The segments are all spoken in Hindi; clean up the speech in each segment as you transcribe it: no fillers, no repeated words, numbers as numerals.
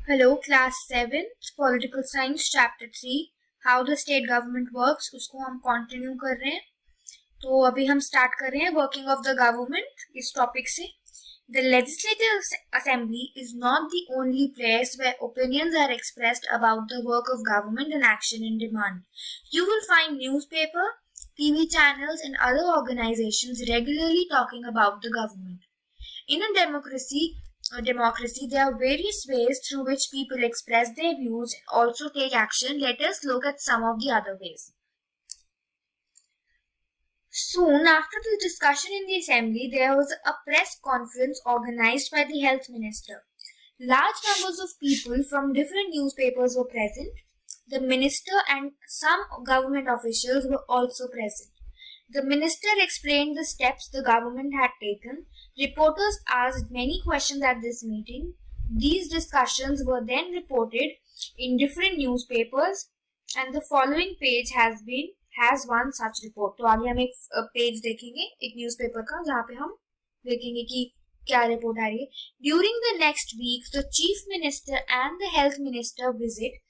Hello class 7 political science chapter 3 how the state government works उसको हम कंटिन्यू कर रहे हैं। तो अभी हम स्टार्ट कर रहे हैं वर्किंग ऑफ द गवर्नमेंट इस टॉपिक से। The legislative assembly is not the only place where opinions are expressed about the work of government and action in demand. You will find newspaper, TV channels and other organizations regularly talking about the government. In a democracy, there are various ways through which people express their views and also take action. Let us look at some of the other ways. Soon after the discussion in the assembly, there was a press conference organized by the health minister. Large numbers of people from different newspapers were present. The minister and some government officials were also present. The minister explained the steps the government had taken. Reporters asked many questions at this meeting. These discussions were then reported in different newspapers, and the following page has one such report. तो आगे हम एक पेज देखेंगे एक न्यूज़पेपर का जहाँ पे हम देखेंगे कि क्या रिपोर्ट आ रही है. During the next week, the chief minister and the health minister visit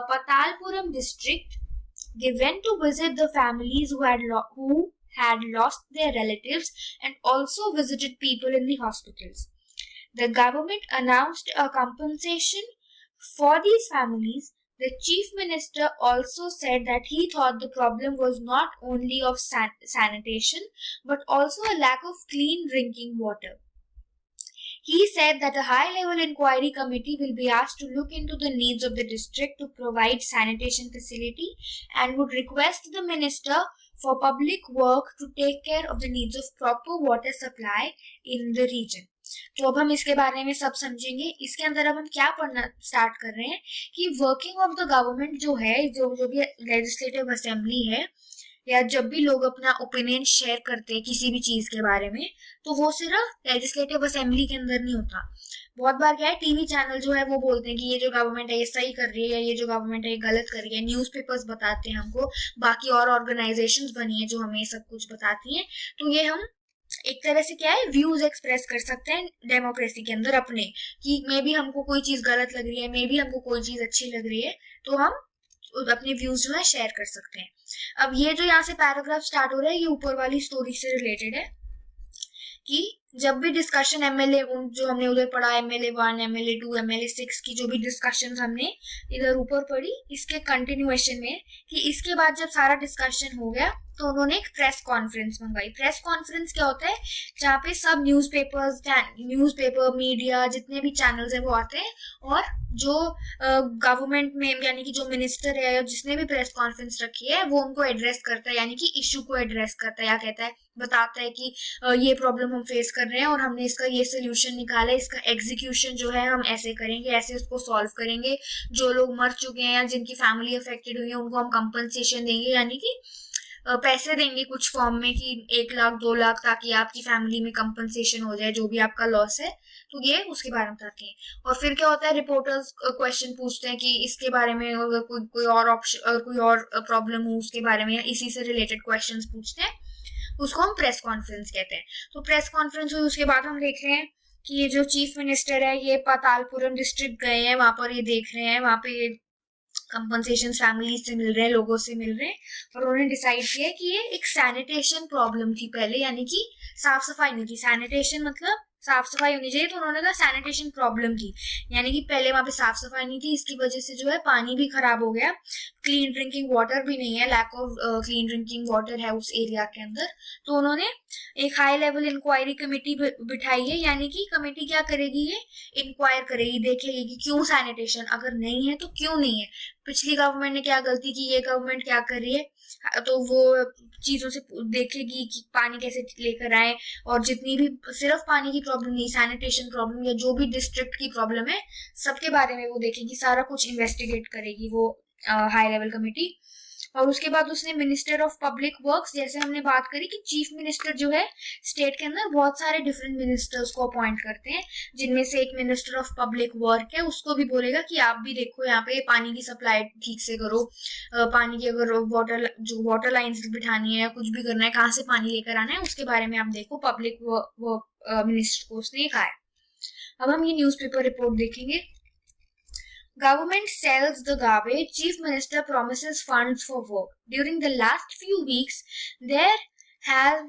Patalpuram district. They went to visit the families who had lost their relatives and also visited people in the hospitals. The government announced a compensation for these families. The chief minister also said that he thought the problem was not only of sanitation but also a lack of clean drinking water. He said that a high-level inquiry committee will be asked to look into the needs of the district to provide sanitation facility and would request the minister for public work to take care of the needs of proper water supply in the region. तो अब हम इसके बारे में सब समझेंगे. इसके अंदर अब हम क्या पढ़ना स्टार्ट कर रहे हैं कि वर्किंग ऑफ द गवर्नमेंट जो है, जो भी लेजिस्लेटिव असेंबली है या जब भी लोग अपना ओपिनियन शेयर करते हैं किसी भी चीज के बारे में, तो वो सिर्फ लेजिस्लेटिव असेंबली के अंदर नहीं होता. बहुत बार क्या है, टीवी चैनल जो है वो बोलते हैं कि ये जो गवर्नमेंट है ये सही कर रही है या ये जो गवर्नमेंट है ये गलत कर रही है. न्यूज़पेपर्स बताते हैं हमको, बाकी और ऑर्गेनाइजेशंस बनी है जो हमें सब कुछ बताती हैं. तो ये हम एक तरह से क्या है, व्यूज एक्सप्रेस कर सकते हैं डेमोक्रेसी के अंदर अपने, कि मे बी हमको कोई चीज गलत लग रही है, मे बी हमको कोई चीज अच्छी लग रही है, तो हम अपने व्यूज जो है शेयर कर सकते हैं. अब ये जो यहाँ से पैराग्राफ स्टार्ट हो रहा है ये ऊपर वाली स्टोरी से रिलेटेड है कि जब भी डिस्कशन एमएलए जो हमने उधर पढ़ा, एमएलए 1, एमएलए 2, एमएलए 6 की जो भी डिस्कशन हमने इधर ऊपर पढ़ी, इसके कंटिन्यूएशन में कि इसके बाद जब सारा डिस्कशन हो गया तो उन्होंने एक प्रेस कॉन्फ्रेंस मंगवाई. प्रेस कॉन्फ्रेंस क्या होता है, जहाँ पे सब न्यूज़पेपर मीडिया जितने भी चैनल्स हैं वो आते हैं और जो गवर्नमेंट में यानी कि जो मिनिस्टर है या जिसने भी प्रेस कॉन्फ्रेंस रखी है वो उनको एड्रेस करता है, यानी कि इशू को एड्रेस करता है या कहता है, बताता है कि ये प्रॉब्लम हम फेस कर रहे हैं और हमने इसका ये सोल्यूशन निकाला है, इसका एग्जीक्यूशन जो है हम ऐसे करेंगे, ऐसे उसको सॉल्व करेंगे. जो लोग मर चुके हैं या जिनकी फैमिली अफेक्टेड हुई है उनको हम कंपनसेशन देंगे, यानी कि पैसे देंगे कुछ फॉर्म में कि 1 लाख 2 लाख, ताकि आपकी फैमिली में कंपनसेशन हो जाए जो भी आपका लॉस है. तो ये उसके बारे में बताते हैं. और फिर क्या होता है, रिपोर्टर्स क्वेश्चन पूछते हैं कि इसके बारे में अगर कोई और ऑप्शन, कोई और प्रॉब्लम हो उसके बारे में या इसी से रिलेटेड क्वेश्चंस पूछते हैं, उसको हम प्रेस कॉन्फ्रेंस कहते हैं. तो प्रेस कॉन्फ्रेंस हुई, उसके बाद हम देख रहे हैं कि ये जो चीफ मिनिस्टर है ये पातालपुरम डिस्ट्रिक्ट गए हैं, वहां पर ये देख रहे हैं, वहां पे कंपनसेशन फैमिली से मिल रहे हैं, लोगों से मिल रहे हैं, और उन्होंने डिसाइड किया कि ये एक सैनिटेशन प्रॉब्लम थी पहले, यानी कि साफ सफाई नहीं थी. सैनिटेशन मतलब साफ सफाई होनी चाहिए, तो उन्होंने कहा सैनिटेशन प्रॉब्लम थी, यानी कि पहले वहां पे साफ सफाई नहीं थी, इसकी वजह से जो है पानी भी खराब हो गया, क्लीन ड्रिंकिंग वाटर भी नहीं है, lack of clean drinking water है उस एरिया के अंदर. तो उन्होंने एक हाई लेवल इंक्वायरी कमेटी बिठाई है, यानी कि कमेटी क्या करेगी, ये इंक्वायर करेगी, देखेगी कि क्यों सैनिटेशन, अगर नहीं है तो क्यों नहीं है, पिछली गवर्नमेंट ने क्या गलती की, ये गवर्नमेंट क्या कर रही है, तो वो चीजों से देखेगी कि पानी कैसे लेकर आए, और जितनी भी सिर्फ पानी की प्रॉब्लम नहीं, सैनिटेशन प्रॉब्लम या जो भी डिस्ट्रिक्ट की प्रॉब्लम है सबके बारे में वो देखेगी, सारा कुछ इन्वेस्टिगेट करेगी वो हाई लेवल कमेटी. और उसके बाद उसने मिनिस्टर ऑफ पब्लिक वर्क्स, जैसे हमने बात करी कि चीफ मिनिस्टर जो है स्टेट के अंदर बहुत सारे डिफरेंट मिनिस्टर्स को अपॉइंट करते हैं, जिनमें से एक मिनिस्टर ऑफ पब्लिक वर्क है, उसको भी बोलेगा कि आप भी देखो यहाँ पे पानी की सप्लाई ठीक से करो, पानी की अगर वाटर लाइन्स बिठानी है या कुछ भी करना है, कहाँ से पानी लेकर आना है उसके बारे में आप देखो. पब्लिक वर्क मिनिस्टर को उसने कहा है. अब हम ये न्यूज़पेपर रिपोर्ट देखेंगे. Government sells the garbage. Chief Minister promises funds for work. During the last few weeks, there have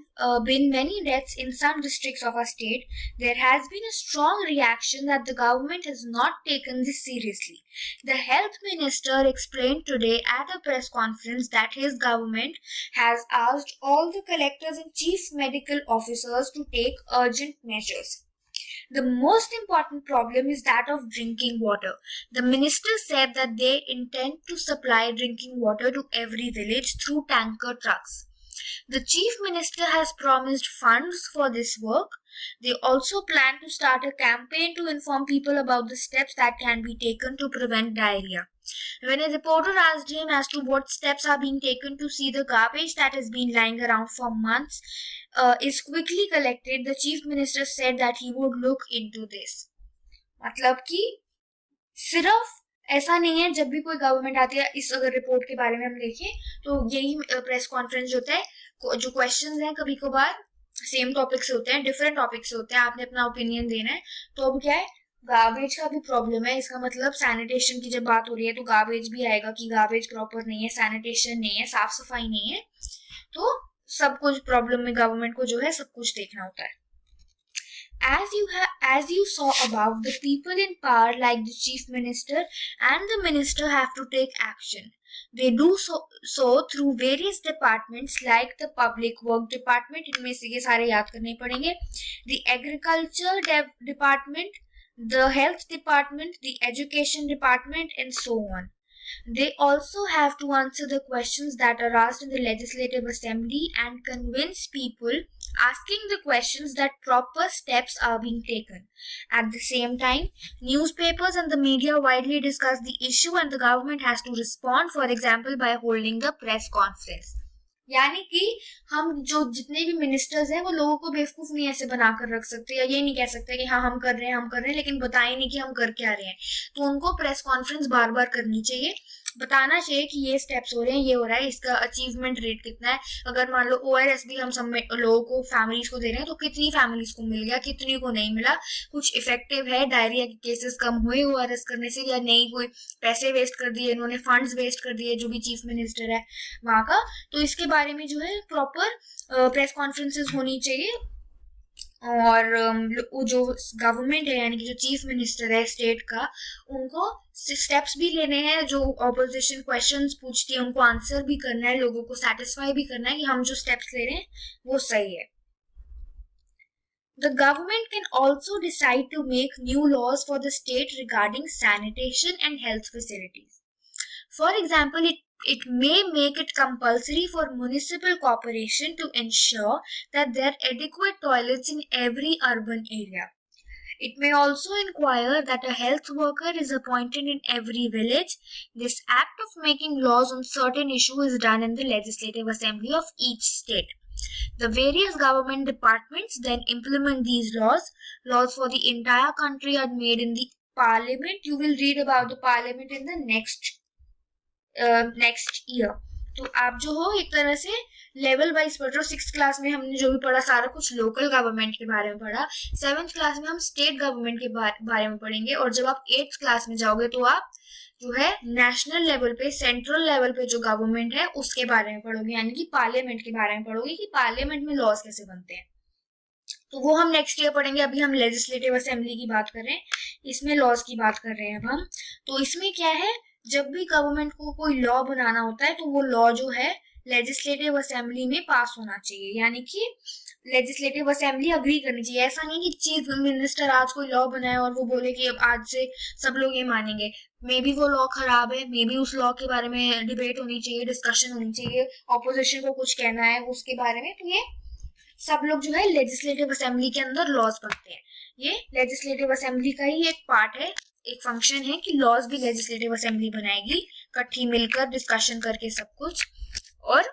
been many deaths in some districts of our state. There has been a strong reaction that the government has not taken this seriously. The health minister explained today at a press conference that his government has asked all the collectors and chief medical officers to take urgent measures. The most important problem is that of drinking water. The minister said that they intend to supply drinking water to every village through tanker trucks. The chief minister has promised funds for this work. They also plan to start a campaign to inform people about the steps that can be taken to prevent diarrhea. When a reporter asked him as to what steps are being taken to see the garbage that has been lying around for months is quickly collected, the chief minister said that he would look into this. मतलब कि सिर्फ ऐसा नहीं है, जब भी कोई गवर्नमेंट आती है, इस अगर रिपोर्ट के बारे में हम देखें तो यही प्रेस कॉन्फ्रेंस होता है, जो क्वेश्चंस हैं कभी कभार सेम टॉपिक से होते हैं, डिफरेंट टॉपिक से होते हैं, आपने अपना ओपिनियन देना है. तो अब क्या है, गार्बेज का भी प्रॉब्लम है, इसका मतलब सैनिटेशन की जब बात हो रही है तो गार्बेज भी आएगा कि गार्बेज प्रॉपर नहीं है, सैनिटेशन नहीं है, साफ सफाई नहीं है. तो सब कुछ प्रॉब्लम में गवर्नमेंट को जो है सब कुछ देखना होता है. As you saw above, the people in power like the chief minister and the minister have to take action. They do so through various departments like the public work department, इनमें से ये सारे याद करने पड़ेंगे, the agriculture department, the health department, the education department, and so on. They also have to answer the questions that are asked in the Legislative Assembly and convince people asking the questions that proper steps are being taken. At the same time, newspapers and the media widely discuss the issue and the government has to respond, for example, by holding the press conference. यानी कि हम जो जितने भी मिनिस्टर्स हैं वो लोगों को बेवकूफ नहीं ऐसे बनाकर रख सकते, या ये नहीं कह सकते कि हाँ हम कर रहे हैं लेकिन बताएं नहीं कि हम कर क्या रहे हैं. तो उनको प्रेस कॉन्फ्रेंस बार बार करनी चाहिए, बताना चाहिए कि ये स्टेप्स हो रहे हैं, ये हो रहा है, इसका अचीवमेंट रेट कितना है. अगर मान लो ORS भी हम सब लोगों को फैमिलीज को दे रहे हैं तो कितनी फैमिलीज को मिल गया, कितनी को नहीं मिला, कुछ इफेक्टिव है, डायरिया के केसेस कम हुए ORS करने से या नहीं, कोई पैसे वेस्ट कर दिए इन्होंने, फंड्स वेस्ट कर दिए जो भी चीफ मिनिस्टर है वहां का. तो इसके बारे में जो है प्रॉपर प्रेस कॉन्फ्रेंसेस होनी चाहिए. और जो गवर्नमेंट है यानी कि जो चीफ मिनिस्टर है स्टेट का, उनको स्टेप्स भी लेने हैं, जो ऑपोजिशन क्वेश्चंस पूछती है उनको आंसर भी करना है, लोगों को सेटिस्फाई भी करना है कि हम जो स्टेप्स ले रहे हैं वो सही है. The government can also decide to make new laws for the state regarding sanitation and health facilities. For example, it may make it compulsory for municipal corporation to ensure that there are adequate toilets in every urban area. It may also require that a health worker is appointed in every village. This act of making laws on certain issues is done in the Legislative Assembly of each state. The various government departments then implement these laws. Laws for the entire country are made in the parliament. You will read about the parliament in the next year. तो आप जो हो एक तरह से लेवल वाइज पढ़ रहे हो. 6th क्लास में हमने जो भी पढ़ा सारा कुछ लोकल गवर्नमेंट के बारे में पढ़ा. 7th क्लास में हम स्टेट गवर्नमेंट के बारे में पढ़ेंगे, और जब आप 8th क्लास में जाओगे तो आप जो है नेशनल लेवल पे, सेंट्रल लेवल पे जो गवर्नमेंट है उसके बारे में पढ़ोगे, यानी कि पार्लियामेंट के बारे में पढ़ोगे कि पार्लियामेंट में लॉज कैसे बनते हैं. तो वो हम नेक्स्ट ईयर पढ़ेंगे. अभी हम लेजिस्लेटिव असेंबली की बात कर रहे हैं, इसमें लॉज की बात कर रहे हैं अब हम. तो इसमें क्या है, जब भी गवर्नमेंट को कोई लॉ बनाना होता है तो वो लॉ जो है लेजिस्लेटिव असेंबली में पास होना चाहिए, यानी कि लेजिस्लेटिव असेंबली अग्री करनी चाहिए. ऐसा नहीं कि चीफ मिनिस्टर आज कोई लॉ बनाए और वो बोले कि अब आज से सब लोग ये मानेंगे. मे बी वो लॉ खराब है, मे बी उस लॉ के बारे में डिबेट होनी चाहिए, डिस्कशन होनी चाहिए, ऑपोजिशन को कुछ कहना है उसके बारे में. तो ये सब लोग जो है लेजिस्लेटिव असेंबली के अंदर लॉज बनते हैं. ये लेजिस्लेटिव असेंबली का ही एक पार्ट है, एक फंक्शन है कि लॉज भी लेजिस्लेटिव असेंबली बनाएगी, इकट्ठी मिलकर डिस्कशन करके सब कुछ. और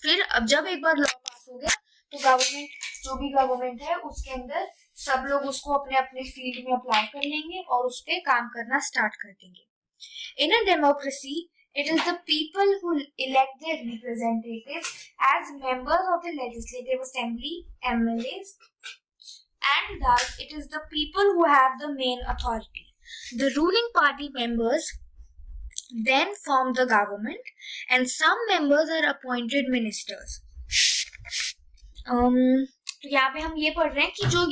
फिर अब जब एक बार लॉ पास हो गया तो गवर्नमेंट, जो भी गवर्नमेंट है उसके अंदर सब लोग उसको अपने अपने फील्ड में अप्लाई कर लेंगे और उस पर काम करना स्टार्ट कर देंगे. In a democracy, it is the people who elect their representatives as members of the legislative assembly, MLAs, and thus it is the people who have the main authority. The ruling party members then form the government and some members are appointed ministers. तो यहाँ पे हम ये पढ़ रहे हैं कि जो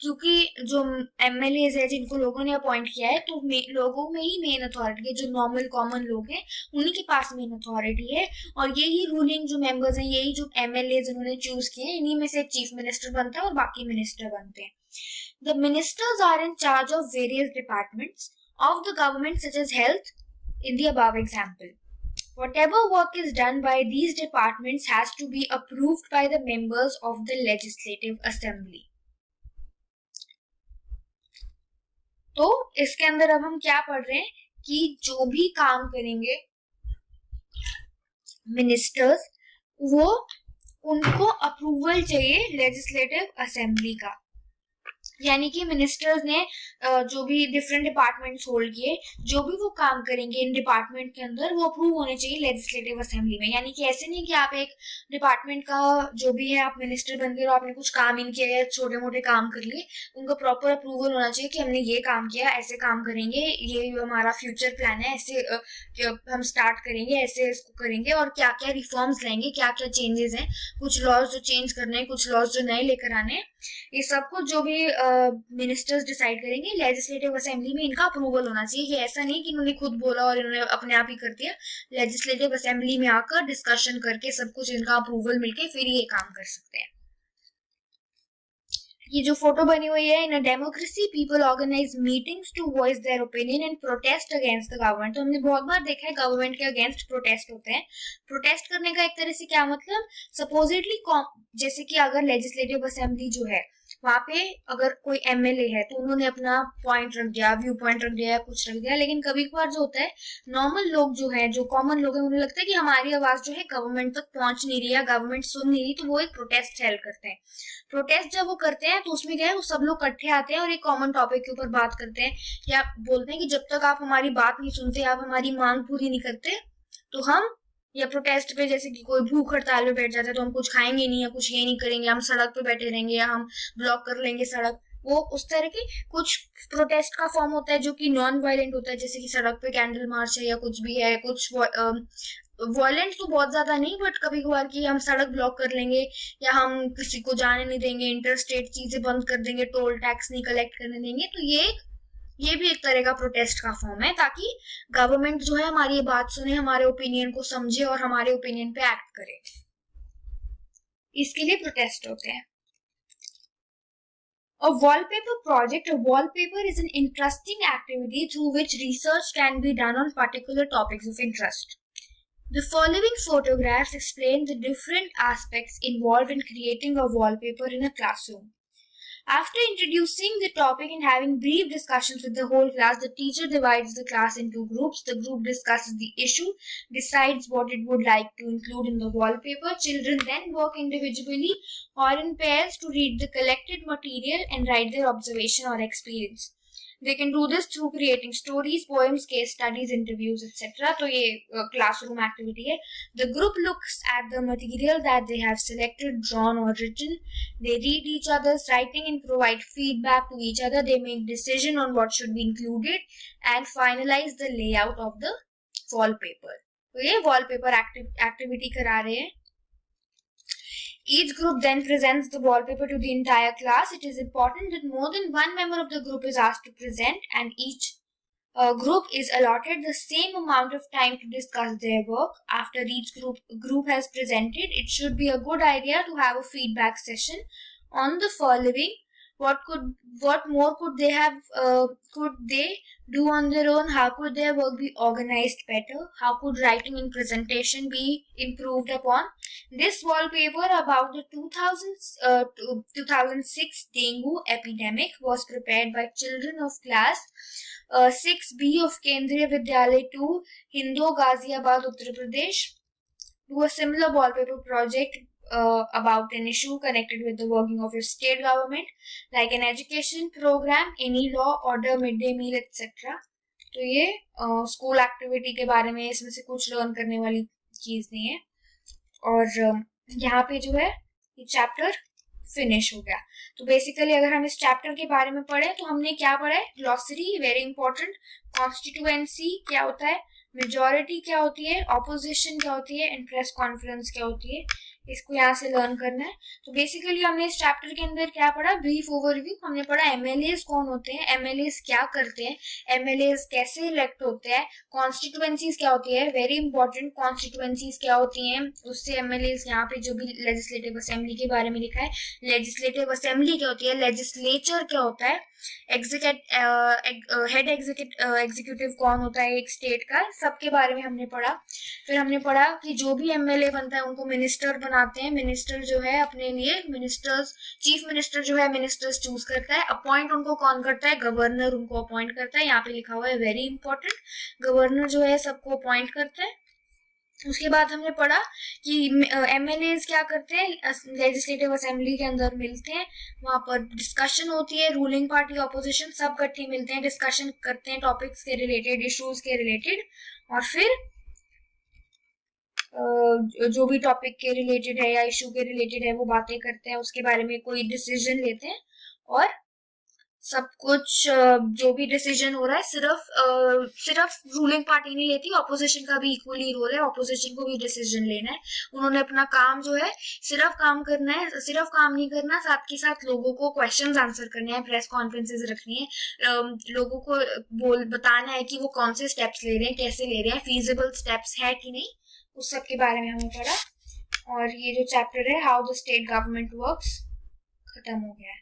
क्योंकि जो एमएलएज है जिनको लोगों ने अपॉइंट किया है तो लोगों में ही मेन अथॉरिटी है, जो नॉर्मल कॉमन लोग हैं उन्हीं के पास मेन अथॉरिटी है, और यही रूलिंग जो मेंबर्स हैं, यही जो एमएलएज उन्होंने चूज किए हैं, इन्हीं में से चीफ मिनिस्टर बनता है और बाकी मिनिस्टर बनते हैं. The ministers are in charge of various departments of the government such as health in the above example. Whatever work is done by these departments has to be approved by the members of the legislative assembly. तो इसके अंदर अब हम क्या पढ़ रहे हैं कि जो भी काम करेंगे मिनिस्टर्स, वो उनको अप्रूवल चाहिए लेजिस्लेटिव असेंबली का. यानी कि मिनिस्टर्स ने जो भी डिफरेंट डिपार्टमेंट्स होल्ड किए, जो भी वो काम करेंगे इन डिपार्टमेंट के अंदर, वो अप्रूव होने चाहिए लेजिस्लेटिव असेंबली में. यानी कि ऐसे नहीं कि आप एक डिपार्टमेंट का जो भी है आप मिनिस्टर बन गए और आपने कुछ काम इन किया या छोटे मोटे काम कर लिए, उनका प्रॉपर अप्रूवल होना चाहिए कि हमने ये काम किया, ऐसे काम करेंगे, ये हमारा फ्यूचर प्लान है, ऐसे हम स्टार्ट करेंगे, ऐसे इसको करेंगे और क्या क्या रिफॉर्म्स लाएंगे, क्या क्या चेंजेस हैं, कुछ लॉज जो चेंज करने हैं, कुछ लॉज जो नए लेकर आने हैं, ये सब कुछ जो भी मिनिस्टर्स डिसाइड करेंगे लेजिस्लेटिव असेंबली में इनका अप्रूवल होना चाहिए. कि ऐसा नहीं कि इन्होंने खुद बोला और इन्होंने अपने आप ही कर दिया. लेजिस्लेटिव असेंबली में आकर डिस्कशन करके सब कुछ इनका अप्रूवल मिलके फिर ये काम कर सकते हैं. ये जो फोटो बनी हुई है, in a democracy people organise meetings to voice their opinion and protest against the government. तो हमने बहुत बार देखा है गवर्नमेंट के अगेंस्ट प्रोटेस्ट होते हैं. प्रोटेस्ट करने का एक तरह से क्या मतलब, सपोजिटली जैसे कि अगर लेजिस्लेटिव असेंबली जो है वहां पे अगर कोई एमएलए है तो उन्होंने अपना पॉइंट रख दिया, व्यू पॉइंट रख दिया, कुछ रख दिया, लेकिन कभी कभार जो होता है नॉर्मल लोग जो है, जो कॉमन लोग हैं, उन्हें लगता है कि हमारी आवाज जो है गवर्नमेंट तक पहुंच नहीं रही है, गवर्नमेंट सुन नहीं रही, तो वो एक प्रोटेस्ट हेल्प करते हैं. प्रोटेस्ट जब वो करते हैं तो उसमें क्या है, वो सब लोग इकट्ठे आते हैं और एक कॉमन टॉपिक के ऊपर बात करते हैं या बोलते हैं कि जब तक आप हमारी बात नहीं सुनते, आप हमारी मांग पूरी नहीं करते, तो हम, या प्रोटेस्ट पे जैसे कि कोई भूख हड़ताल पे बैठ जाता है तो हम कुछ खाएंगे नहीं या कुछ ये नहीं करेंगे, हम सड़क पे बैठे रहेंगे या हम ब्लॉक कर लेंगे सड़क. वो उस तरह की कुछ प्रोटेस्ट का फॉर्म होता है जो कि नॉन वायलेंट होता है, जैसे कि सड़क पे कैंडल मार्च है या कुछ भी है, कुछ वायलेंट तो बहुत ज्यादा नहीं, बट कभी कभार की हम सड़क ब्लॉक कर लेंगे या हम किसी को जाने नहीं देंगे, इंटरस्टेट चीजें बंद कर देंगे, टोल टैक्स नहीं कलेक्ट करने देंगे. तो ये भी एक तरह का प्रोटेस्ट का फॉर्म है, ताकि गवर्नमेंट जो है हमारी ये बात सुने, हमारे ओपिनियन को समझे और हमारे ओपिनियन पे एक्ट करे. इसके लिए प्रोटेस्ट होते हैं. A wallpaper project. A wallpaper is an interesting activity through which research can be done on particular topics of interest. The following photographs explain the different aspects involved in creating a wallpaper in a classroom. After introducing the topic and having brief discussions with the whole class, the teacher divides the class into groups. The group discusses the issue, decides what it would like to include in the wallpaper. Children then work individually or in pairs to read the collected material and write their observation or experience. They can do this through creating stories, poems, case studies, interviews, etc. तो ये classroom activity है. The group looks at the material that they have selected, drawn or written. They read each other's writing and provide feedback to each other. They make decision on what should be included and finalize the layout of the wallpaper. तो ये wallpaper activity करा रहे हैं. Each group then presents the wallpaper to the entire class. It is important that more than one member of the group is asked to present, and each group is allotted the same amount of time to discuss their work. After each group has presented, it should be a good idea to have a feedback session on the following. What more could they have? Could they do on their own? How could their work be organized better? How could writing and presentation be improved upon? This wallpaper about the 2006 dengue epidemic was prepared by children of class 6B of Kendriya Vidyalaya 2, Hindo, Ghaziabad, Uttar Pradesh. Do a similar wallpaper project about an issue connected with the working of your state government, like an education program, any law, order, midday meal, etc. तो ये स्कूल एक्टिविटी के बारे में, इसमें से कुछ लर्न करने वाली चीज नहीं है. और यहाँ पे जो है ये चैप्टर फिनिश हो गया। तो बेसिकली अगर हम इस चैप्टर के बारे में पढ़े तो हमने क्या पढ़ा है, ग्लॉसरी वेरी इंपॉर्टेंट, कॉन्स्टिट्यूएंसी क्या होता है, मेजोरिटी क्या होती है, ऑपोजिशन क्या होती है, एंड प्रेस कॉन्फ्रेंस क्या होती है, इसको यहाँ से लर्न करना है। तो बेसिकली हमने इस चैप्टर के अंदर क्या पढ़ा, ब्रीफ ओवरव्यू। हमने पढ़ा एमएलएस कौन होते हैं, एमएलएस क्या करते हैं, एमएलएस कैसे इलेक्ट होते हैं, कॉन्स्टिट्यूएंसीज क्या होती है, वेरी इंपॉर्टेंट, कॉन्स्टिट्यूएंसीज क्या होती हैं, उससे एमएलएस यहाँ पे जो भी लेजिस्लेटिव असेंबली के बारे में लिखा है, लेजिस्लेटिव असेंबली क्या होती है, लेजिस्लेचर क्या होता है, हेड एग्जीक्यूटिव कौन होता है एक स्टेट का, सबके बारे में हमने पढ़ा। फिर हमने पढ़ा कि जो भी एमएलए बनता है उनको मिनिस्टर बनाते हैं, मिनिस्टर जो है अपने लिए मिनिस्टर्स, चीफ मिनिस्टर जो है मिनिस्टर्स चूज करता है, अपॉइंट उनको कौन करता है, गवर्नर उनको अपॉइंट करता है, यहाँ पे लिखा हुआ है वेरी इंपॉर्टेंट, गवर्नर जो है सबको अपॉइंट करता है। उसके बाद हमने पढ़ा कि एमएलए क्या करते हैं, लेजिस्लेटिव असेंबली के अंदर मिलते हैं, वहां पर डिस्कशन होती है, रूलिंग पार्टी ऑपोजिशन सब इकट्ठे मिलते हैं, डिस्कशन करते हैं टॉपिक्स के रिलेटेड, इश्यूज के रिलेटेड, और फिर जो भी टॉपिक के रिलेटेड है या इशू के रिलेटेड है वो बातें करते हैं, उसके बारे में कोई डिसीजन लेते हैं, और सब कुछ जो भी डिसीजन हो रहा है सिर्फ रूलिंग पार्टी नहीं लेती, ऑपोजिशन का भी इक्वली रोल है, ऑपोजिशन को भी डिसीजन लेना है। उन्होंने अपना काम जो है सिर्फ काम करना है, सिर्फ काम नहीं करना, साथ के साथ लोगों को क्वेश्चंस आंसर करने हैं, प्रेस कॉन्फ्रेंसेस रखनी है, लोगों को बताना है कि वो कौन से स्टेप्स ले रहे हैं, कैसे ले रहे हैं, फीजिबल स्टेप्स है कि नहीं, उस सब के बारे में हमने पढ़ा। और ये जो चैप्टर है how the state government works खत्म हो गया है।